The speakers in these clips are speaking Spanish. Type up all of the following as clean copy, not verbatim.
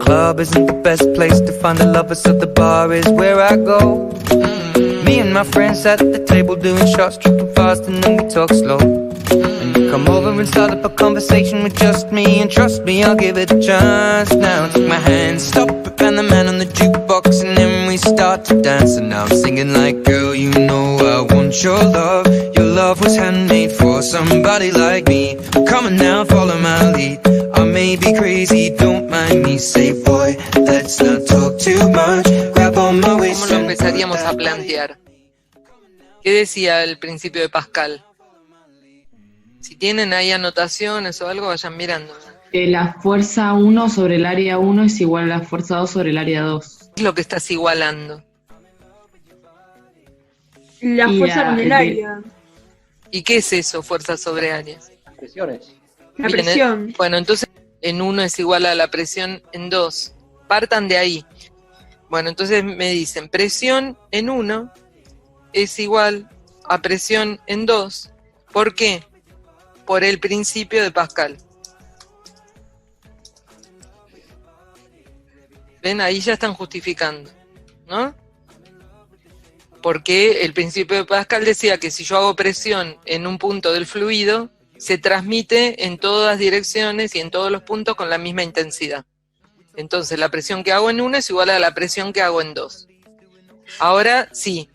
club isn't the best place to find a lover, so the bar is where I go. Me and my friends at the table doing shots, tripping fast, and then we talk slow. And you come over and start up a conversation with just me, and trust me, I'll give it a chance. Now take my hand, stop it, and the man on the jukebox, and then we start to dance. And now I'm singing like, girl, you know I want your love. Your love was handmade for somebody like me. Come on now, follow my lead. I may be crazy, don't mind me. Say, boy, let's not talk too much. Grab on my waist. ¿Cómo lo empezaríamos a plantear? ¿Qué decía el principio de Pascal? Si tienen ahí anotaciones o algo, vayan mirando. La fuerza 1 sobre el área 1 es igual a la fuerza 2 sobre el área 2. ¿Qué es lo que estás igualando? La fuerza con el área. ¿Y qué es eso, fuerza sobre área? Presiones. La Bien, presión. Bueno, entonces en 1 es igual a la presión en 2. Partan de ahí. Bueno, entonces me dicen, presión en 1 es igual a presión en 2. ¿Por qué? Por el principio de Pascal. ¿Ven? Ahí ya están justificando, ¿no? Porque el principio de Pascal decía que si yo hago presión en un punto del fluido, se transmite en todas direcciones y en todos los puntos con la misma intensidad. Entonces la presión que hago en 1 es igual a la presión que hago en 2. Ahora sí,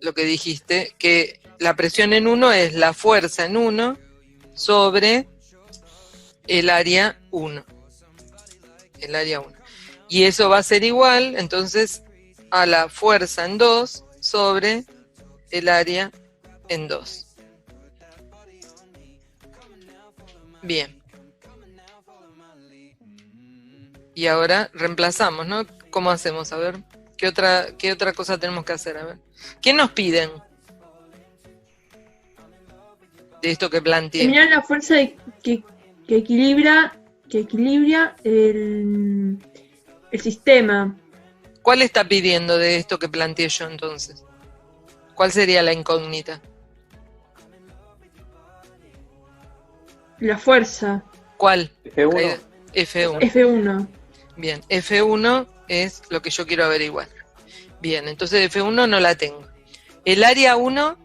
lo que dijiste, que la presión en 1 es la fuerza en 1 sobre el área 1. El área 1. Y eso va a ser igual, entonces, a la fuerza en 2 sobre el área en 2. Bien. Y ahora reemplazamos, ¿no? ¿Cómo hacemos? A ver, ¿qué otra cosa tenemos que hacer? A ver. ¿Qué nos piden? De esto que planteé. Terminar la fuerza que equilibra el sistema. ¿Cuál está pidiendo de esto que planteé yo entonces? ¿Cuál sería la incógnita? La fuerza. ¿Cuál? F1. F1. F1. Bien, F1 es lo que yo quiero averiguar. Bien, entonces F1 no la tengo. El área 1,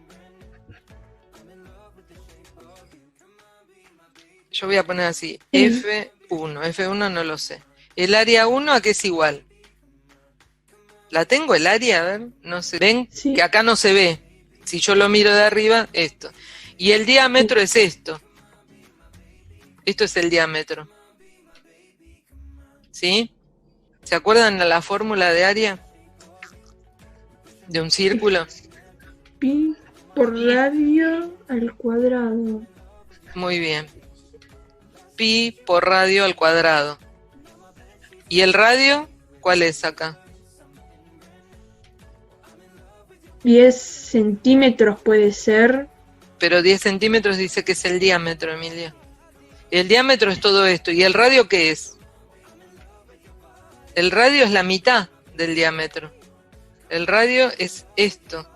yo voy a poner así, F1 no lo sé. El área 1, ¿a qué es igual? ¿La tengo el área? A ver, no sé. ¿Ven? Sí. Que acá no se ve. Si yo lo miro de arriba, esto. Y el diámetro es esto. Esto es el diámetro. ¿Sí? ¿Se acuerdan de la fórmula de área? De un círculo. Pi por radio al cuadrado. Muy bien. Pi por radio al cuadrado. ¿Y el radio? ¿Cuál es acá? 10 centímetros puede ser. Pero 10 centímetros dice que es el diámetro, Emilia. El diámetro es todo esto. ¿Y el radio qué es? El radio es la mitad del diámetro. El radio es esto,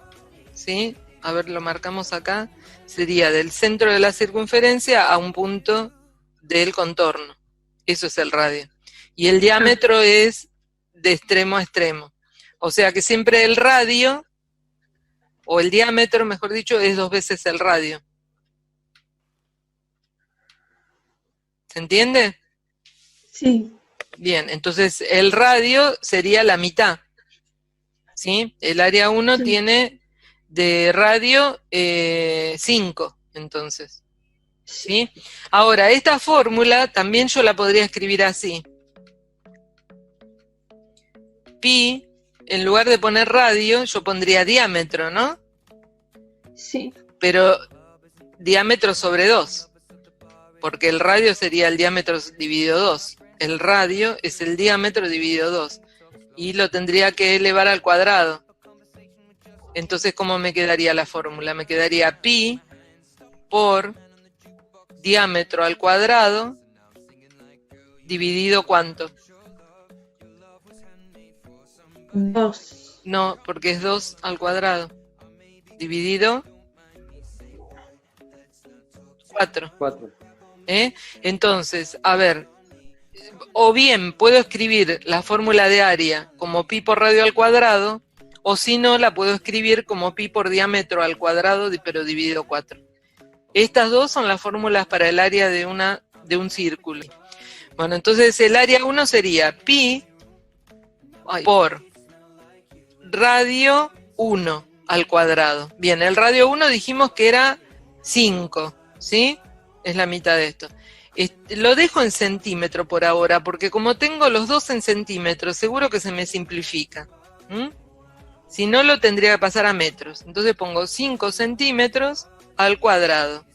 ¿sí? A ver, lo marcamos acá. Sería del centro de la circunferencia a un punto del contorno. Eso es el radio. Y el diámetro es de extremo a extremo. O sea que siempre el radio, o el diámetro, mejor dicho, es 2 veces el radio. ¿Se entiende? Sí. Bien, entonces el radio sería la mitad, ¿sí? El área 1 Sí. tiene de radio 5, entonces, ¿sí? Ahora, esta fórmula también yo la podría escribir así. Pi, en lugar de poner radio, yo pondría diámetro, ¿no? Sí. Pero diámetro sobre 2, porque el radio sería el diámetro dividido 2. El radio es el diámetro dividido 2. Y lo tendría que elevar al cuadrado. Entonces, ¿cómo me quedaría la fórmula? Me quedaría pi por diámetro al cuadrado dividido ¿cuánto? 2. No, porque es 2 al cuadrado. Dividido 4. 4. Entonces, a ver, o bien puedo escribir la fórmula de área como pi por radio al cuadrado, o si no, la puedo escribir como pi por diámetro al cuadrado, pero dividido 4. Estas dos son las fórmulas para el área de un círculo. Bueno, entonces el área 1 sería pi por radio 1 al cuadrado. Bien, el radio 1 dijimos que era 5, ¿sí? Es la mitad de esto. Lo dejo en centímetro por ahora, porque como tengo los dos en centímetros, seguro que se me simplifica. Si no, lo tendría que pasar a metros. Entonces pongo 5 centímetros al cuadrado.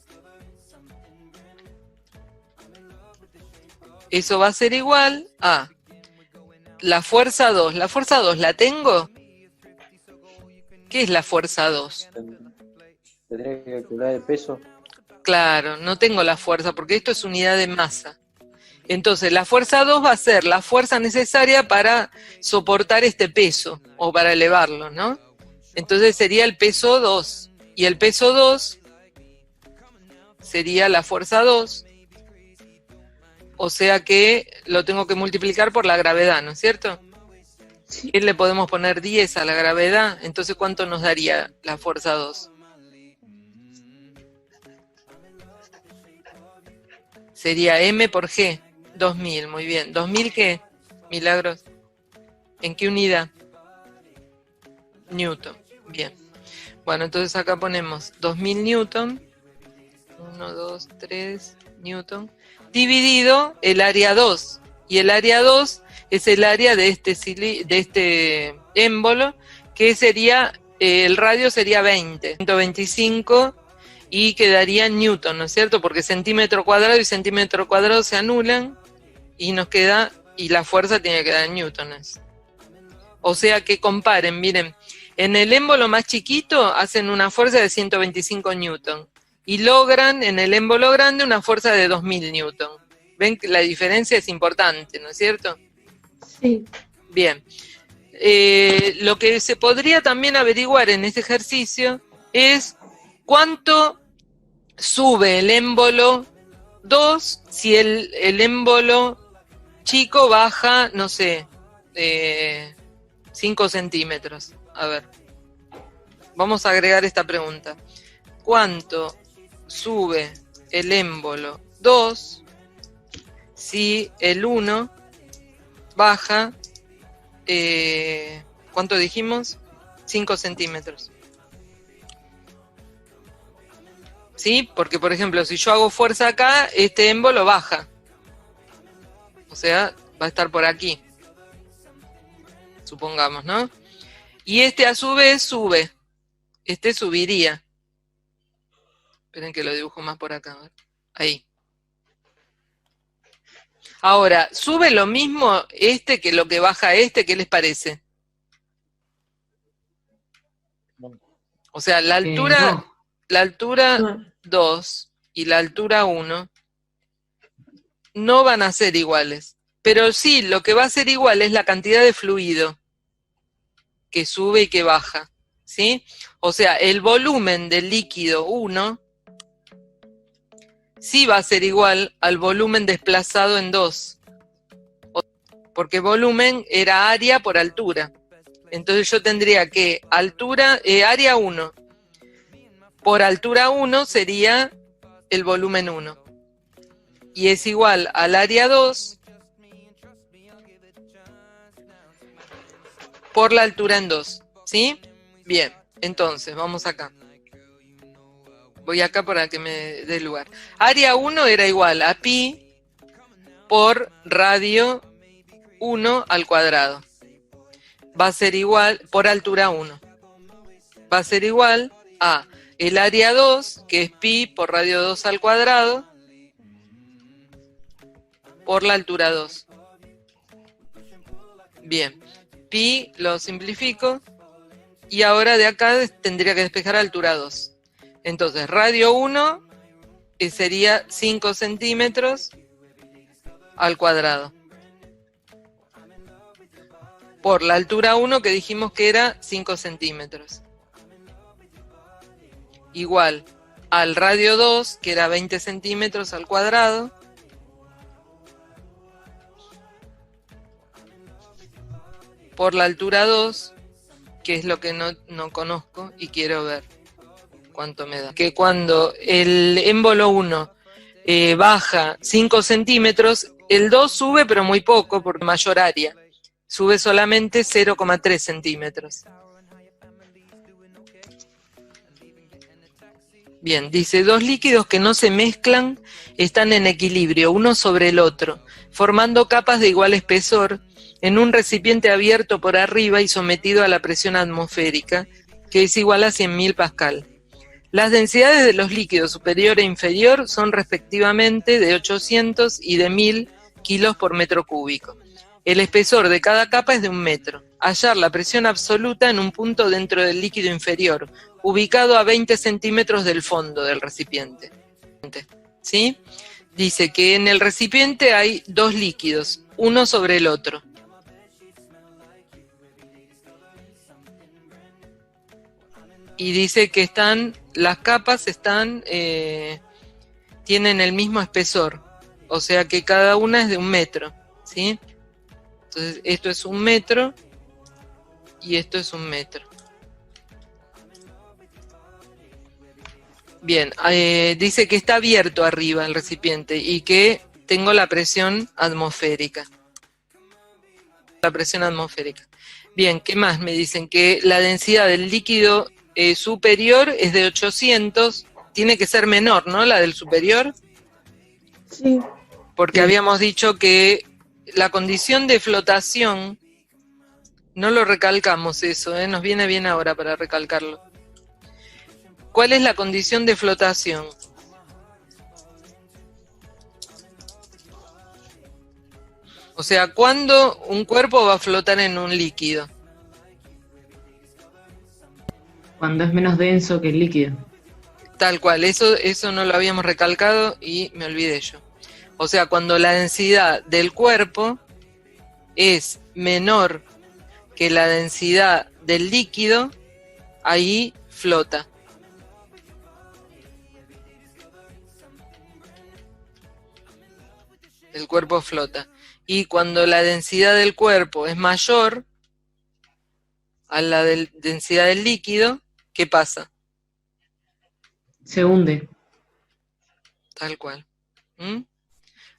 Eso va a ser igual a la fuerza 2. ¿La fuerza 2 la tengo? ¿Qué es la fuerza 2? Tendría que calcular el peso. Claro, no tengo la fuerza, porque esto es unidad de masa. Entonces, la fuerza 2 va a ser la fuerza necesaria para soportar este peso, o para elevarlo, ¿no? Entonces sería el peso 2. Y el peso 2 sería la fuerza 2. O sea que lo tengo que multiplicar por la gravedad, ¿no es cierto? Sí. ¿Qué le podemos poner 10 a la gravedad? Entonces, ¿cuánto nos daría la fuerza 2? Sería M por G, 2000, muy bien. ¿2000 qué? Milagros. ¿En qué unidad? Newton, bien. Bueno, entonces acá ponemos 2000 Newton, 1, 2, 3 Newton, dividido el área 2. Y el área 2 es el área de este émbolo, que sería, el radio sería 20, 125, y quedaría en Newton, ¿no es cierto? Porque centímetro cuadrado y centímetro cuadrado se anulan, y nos queda, y la fuerza tiene que quedar en newtones. O sea que comparen, miren, en el émbolo más chiquito hacen una fuerza de 125 newton, y logran en el émbolo grande una fuerza de 2000 newton. ¿Ven que la diferencia es importante, no es cierto? Sí. Bien. Lo que se podría también averiguar en este ejercicio es cuánto sube el émbolo 2 si el émbolo chico baja, no sé, 5 centímetros. A ver, vamos a agregar esta pregunta. ¿Cuánto sube el émbolo 2 si el 1 baja, ¿cuánto dijimos? 5 centímetros. ¿Sí? Porque, por ejemplo, si yo hago fuerza acá, este émbolo baja. O sea, va a estar por aquí. Supongamos, ¿no? Y este a su vez sube. Este subiría. Esperen que lo dibujo más por acá. Ahí. Ahora, ¿sube lo mismo este que lo que baja este? ¿Qué les parece? O sea, la altura... No. La altura No. 2 y la altura 1 no van a ser iguales. Pero sí, lo que va a ser igual es la cantidad de fluido que sube y que baja, ¿sí? O sea, el volumen del líquido 1 sí va a ser igual al volumen desplazado en 2. Porque volumen era área por altura. Entonces yo tendría que área 1 por altura 1 sería el volumen 1. Y es igual al área 2 por la altura en 2. ¿Sí? Bien, entonces, vamos acá. Voy acá para que me dé lugar. Área 1 era igual a pi por radio 1 al cuadrado. Va a ser igual, por altura 1. Va a ser igual a el área 2, que es pi por radio 2 al cuadrado, por la altura 2. Bien, pi lo simplifico, y ahora de acá tendría que despejar altura 2. Entonces, radio 1 sería 5 centímetros al cuadrado. Por la altura 1 que dijimos que era 5 centímetros. Igual al radio 2, que era 20 centímetros al cuadrado, por la altura 2, que es lo que no conozco y quiero ver cuánto me da. Que cuando el émbolo 1 baja 5 centímetros, el 2 sube pero muy poco, porque mayor área. Sube solamente 0,3 centímetros. Bien, dice, dos líquidos que no se mezclan están en equilibrio, uno sobre el otro, formando capas de igual espesor en un recipiente abierto por arriba y sometido a la presión atmosférica, que es igual a 100.000 pascal. Las densidades de los líquidos superior e inferior son respectivamente de 800 y de 1000 kilos por metro cúbico. El espesor de cada capa es de 1 metro. Hallar la presión absoluta en un punto dentro del líquido inferior, ubicado a 20 centímetros del fondo del recipiente. ¿Sí? Dice que en el recipiente hay dos líquidos, uno sobre el otro. Y dice que las capas tienen el mismo espesor, o sea que cada una es de 1 metro, ¿sí? Entonces esto es 1 metro y esto es 1 metro. Bien, dice que está abierto arriba el recipiente y que tengo la presión atmosférica. Bien, ¿qué más me dicen? Que la densidad del líquido superior es de 800, tiene que ser menor, ¿no? La del superior. Sí. Porque habíamos dicho que la condición de flotación, no lo recalcamos eso, nos viene bien ahora para recalcarlo. ¿Cuál es la condición de flotación? O sea, ¿cuándo un cuerpo va a flotar en un líquido? Cuando es menos denso que el líquido. Tal cual, eso no lo habíamos recalcado y me olvidé yo. O sea, cuando la densidad del cuerpo es menor que la densidad del líquido, ahí flota. El cuerpo flota. Y cuando la densidad del cuerpo es mayor a la densidad del líquido, ¿qué pasa? Se hunde. Tal cual.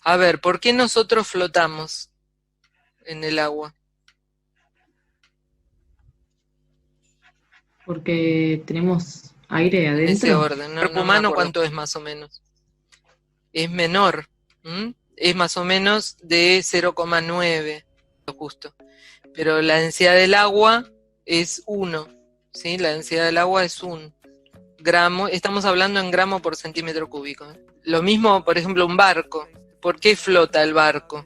A ver, ¿por qué nosotros flotamos en el agua? Porque tenemos aire En adentro. ese orden. ¿El cuerpo humano cuánto es más o menos? Es menor. Es más o menos de 0,9 justo. Pero la densidad del agua es 1. ¿Sí? La densidad del agua es 1 gramo. Estamos hablando en gramo por centímetro cúbico. Lo mismo, por ejemplo, un barco. ¿Por qué flota el barco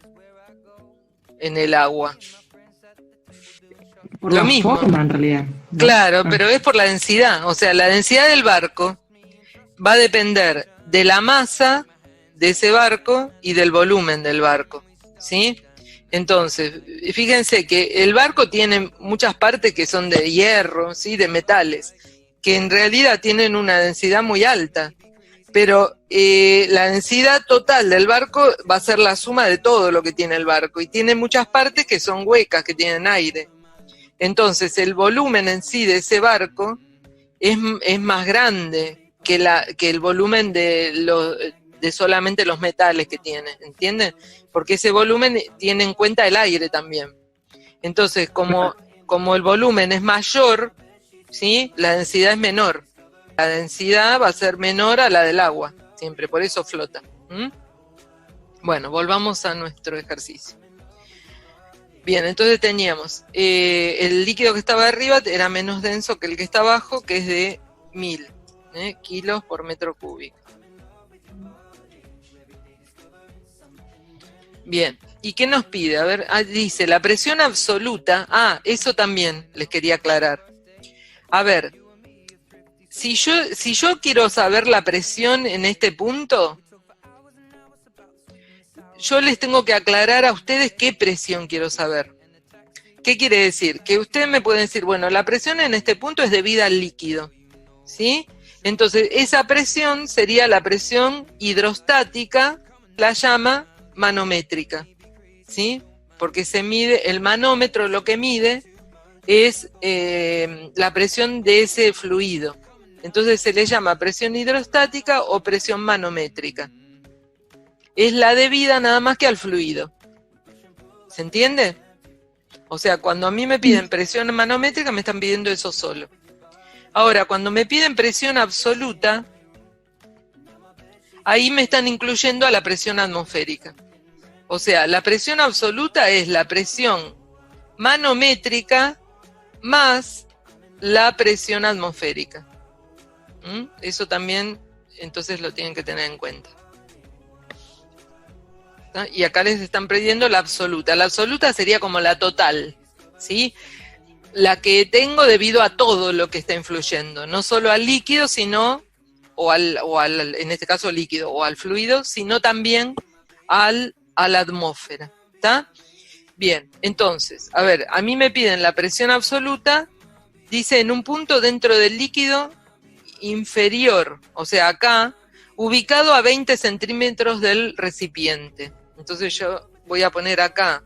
en el agua? Por lo la mismo. forma, en realidad, ¿no? Claro, pero es por la densidad. O sea, la densidad del barco va a depender de la masa de ese barco y del volumen del barco, ¿sí? Entonces, fíjense que el barco tiene muchas partes que son de hierro, ¿sí? De metales, que en realidad tienen una densidad muy alta, pero la densidad total del barco va a ser la suma de todo lo que tiene el barco, y tiene muchas partes que son huecas, que tienen aire. Entonces, el volumen en sí de ese barco es más grande que el volumen de solamente los metales que tiene, ¿entienden? Porque ese volumen tiene en cuenta el aire también. Entonces, como el volumen es mayor, ¿sí? La densidad es menor. La densidad va a ser menor a la del agua, siempre, por eso flota. Bueno, volvamos a nuestro ejercicio. Bien, entonces teníamos, el líquido que estaba arriba era menos denso que el que está abajo, que es de 1000 kilos por metro cúbico. Bien, ¿y qué nos pide? A ver, dice, la presión absoluta, eso también les quería aclarar. A ver, si yo quiero saber la presión en este punto, yo les tengo que aclarar a ustedes qué presión quiero saber. ¿Qué quiere decir? Que ustedes me pueden decir, bueno, la presión en este punto es debida al líquido, ¿sí? Entonces, esa presión sería la presión hidrostática, la llama manométrica, ¿sí? porque se mide, el manómetro lo que mide es la presión de ese fluido. Entonces se le llama presión hidrostática o presión manométrica. Es la debida nada más que al fluido. ¿Se entiende? O sea, cuando a mí me piden presión manométrica, me están pidiendo eso solo. Ahora, cuando me piden presión absoluta, ahí me están incluyendo a la presión atmosférica. O sea, la presión absoluta es la presión manométrica más la presión atmosférica. Eso también, entonces lo tienen que tener en cuenta. ¿Está? Y acá les están pidiendo la absoluta. La absoluta sería como la total, ¿sí? La que tengo debido a todo lo que está influyendo, no solo al líquido, sino, en este caso líquido, o al fluido, sino también a la atmósfera. ¿Está? Bien, entonces, a ver, a mí me piden la presión absoluta, dice en un punto dentro del líquido inferior, o sea, acá, ubicado a 20 centímetros del recipiente. Entonces yo voy a poner acá,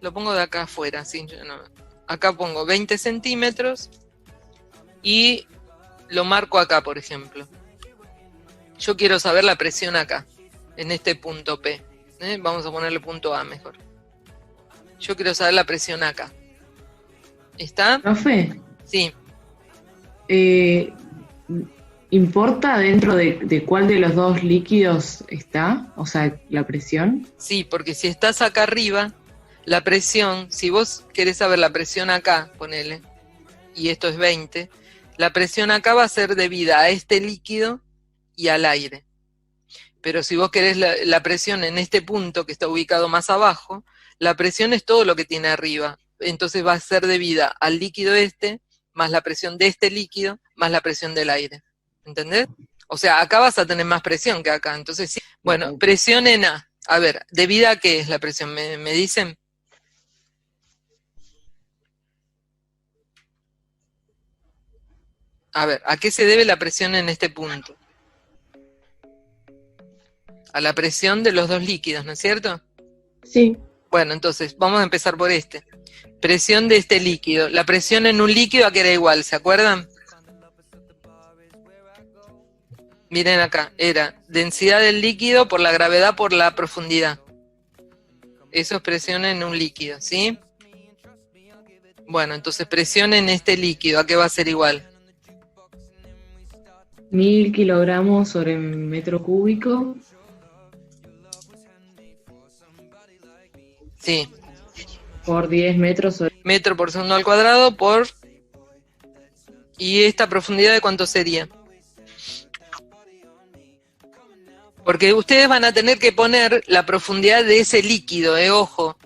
lo pongo de acá afuera, ¿sí? Acá pongo 20 centímetros y lo marco acá, por ejemplo. Yo quiero saber la presión acá, en este punto P. Vamos a ponerle punto A mejor. Yo quiero saber la presión acá. ¿Está? Profe, Sí. ¿importa dentro de cuál de los dos líquidos está? O sea, la presión. Sí, porque si estás acá arriba, la presión, si vos querés saber la presión acá, ponele, y esto es 20, la presión acá va a ser debida a este líquido y al aire. Pero si vos querés la presión en este punto que está ubicado más abajo, la presión es todo lo que tiene arriba. Entonces va a ser debida al líquido este, más la presión de este líquido, más la presión del aire. ¿Entendés? O sea, acá vas a tener más presión que acá. Entonces sí. Bueno, presión en A. A ver, ¿debida a qué es la presión? ¿Me dicen? A ver, ¿a qué se debe la presión en este punto? A la presión de los dos líquidos, ¿no es cierto? Sí. Bueno, entonces, vamos a empezar por este. Presión de este líquido. La presión en un líquido a que era igual, ¿se acuerdan? Miren acá, era densidad del líquido por la gravedad por la profundidad. Eso es presión en un líquido, ¿sí? Bueno, entonces presión en este líquido, ¿a qué va a ser igual? 1000 kilogramos sobre metro cúbico. Sí. Por 10 metros sobre... Metro por segundo al cuadrado por... ¿Y esta profundidad de cuánto sería? Porque ustedes van a tener que poner la profundidad de ese líquido, ojo.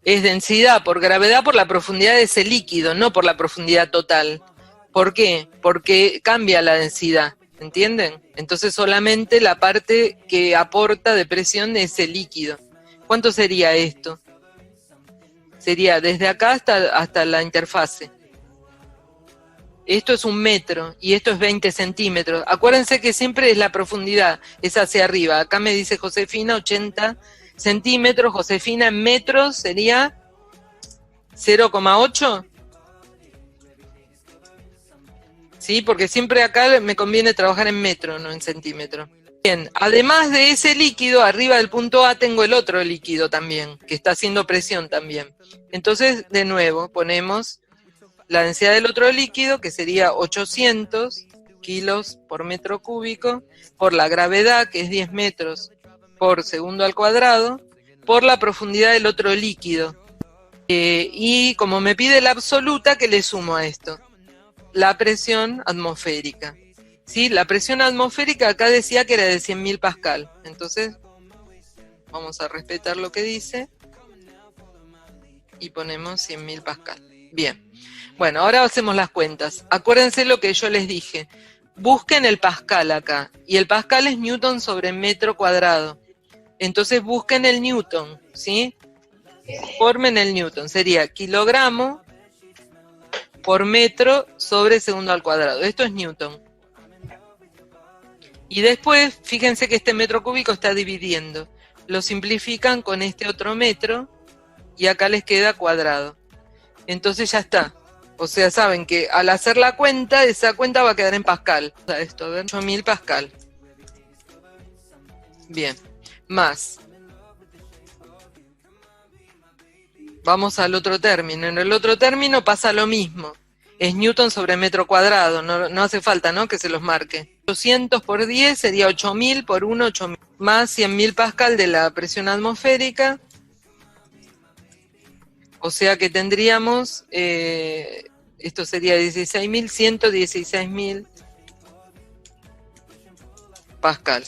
Es densidad por gravedad por la profundidad de ese líquido, no por la profundidad total. ¿Por qué? Porque cambia la densidad, ¿entienden? Entonces solamente la parte que aporta de presión de ese líquido. ¿Cuánto sería esto? Sería desde acá hasta la interfase. Esto es 1 metro y esto es 20 centímetros. Acuérdense que siempre es la profundidad, es hacia arriba. Acá me dice Josefina 80 centímetros. Josefina en metros sería 0,8. ¿Sí? Porque siempre acá me conviene trabajar en metro, no en centímetro. Bien, además de ese líquido, arriba del punto A tengo el otro líquido también, que está haciendo presión también. Entonces, de nuevo, ponemos la densidad del otro líquido, que sería 800 kilos por metro cúbico, por la gravedad, que es 10 metros por segundo al cuadrado, por la profundidad del otro líquido. Y como me pide la absoluta, ¿qué le sumo a esto? La presión atmosférica. ¿Sí? La presión atmosférica acá decía que era de 100.000 pascal. Entonces, vamos a respetar lo que dice y ponemos 100.000 pascal. Bien. Bueno, ahora hacemos las cuentas. Acuérdense lo que yo les dije. Busquen el pascal acá. Y el pascal es newton sobre metro cuadrado. Entonces busquen el newton, ¿sí? Formen el newton. Sería kilogramo por metro sobre segundo al cuadrado. Esto es newton. Y después, fíjense que este metro cúbico está dividiendo. lo simplifican con este otro metro y acá les queda cuadrado. Entonces ya está. O sea, saben que al hacer la cuenta, esa cuenta va a quedar en pascal. O sea, esto, a ver, 8000 pascal. Bien, más. Vamos al otro término. En el otro término pasa lo mismo. Es newton sobre metro cuadrado. No hace falta, ¿no?, que se los marque. 200 por 10 sería 8000 por 1, 8000. Más 100.000 pascal de la presión atmosférica. O sea que tendríamos, esto sería 16.000, 116.000 pascal.